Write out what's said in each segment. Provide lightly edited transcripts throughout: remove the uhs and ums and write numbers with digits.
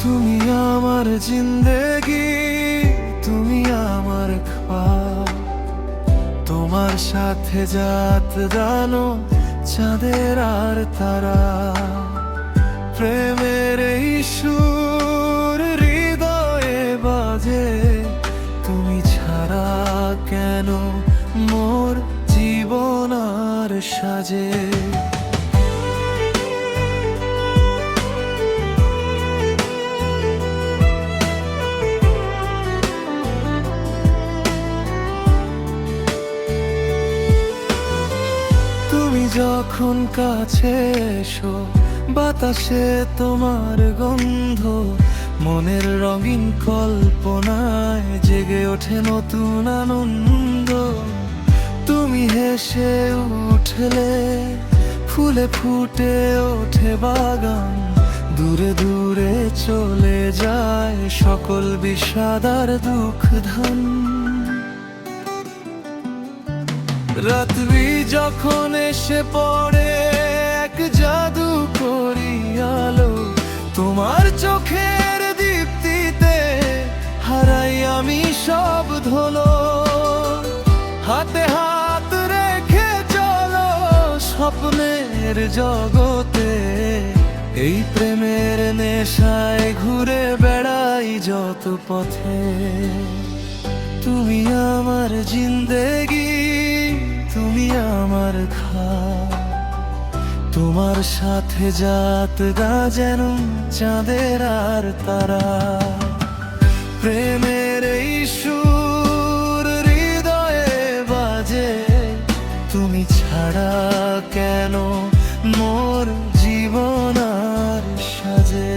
তুমি আমার জিন্দেগি, তুমি আমার খ্বাব। তোমার সাথে যাত জানো চাঁদের আর তারা। প্রেমের এই সুর হৃদয়ে বাজে, তুমি ছাড়া কেন মোর জীবন আর সাজে। তুমি যখন কাছে এসো, বাতাসে তোমার গন্ধ, মনের রঙিন কল্পনায় জেগে ওঠে নতুন আনন্দ। তুমি হেসে উঠলে ফুলে ফুটে ওঠে বাগান, দূরে দূরে চলে যায় সকল বিষাদ আর দুঃখ ধান। রাত্রি যখন এসে পড়ে এক জাদু করি আলো, তোমার চোখের দীপ্তিতে হারাই আমি সব ধলো। হাতে হাত রেখে চলো স্বপ্নের জগতে, এই প্রেমের নেশায় ঘুরে বেড়াই যত পথে। তুমি আমার জিন্দেগি, তুমি আমার খ্বাব। তোমার সাথে যাত গা যেন চাঁদের আর তারা। প্রেমের এই সুর হৃদয়ে বাজে, তুমি ছাড়া কেন মোর জীবন আর সাজে।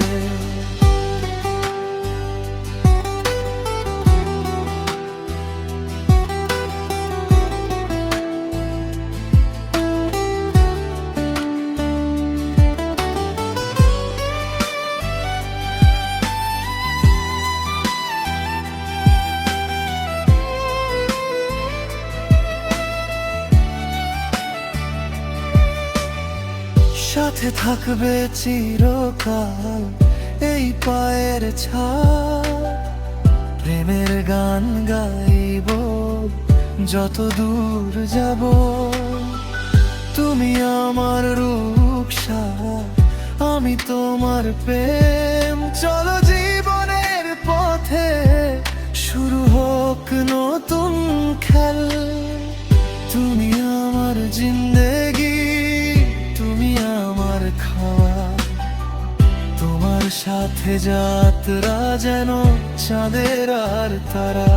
সাথে থাকবে চিরকাল এই পায়ের ছাপ। প্রেমের গান গাইব যত দূর যাব। তুমি আমার রূপসা, আমি তোমার প্রেম। চলো জীবনের পথে শুরু হোক নতুন খেল। তুমি আমার জিন্দেগি, তুমি আমার খাওয়া। তোমার সাথে যাত্রা যেন চাঁদের আর তারা।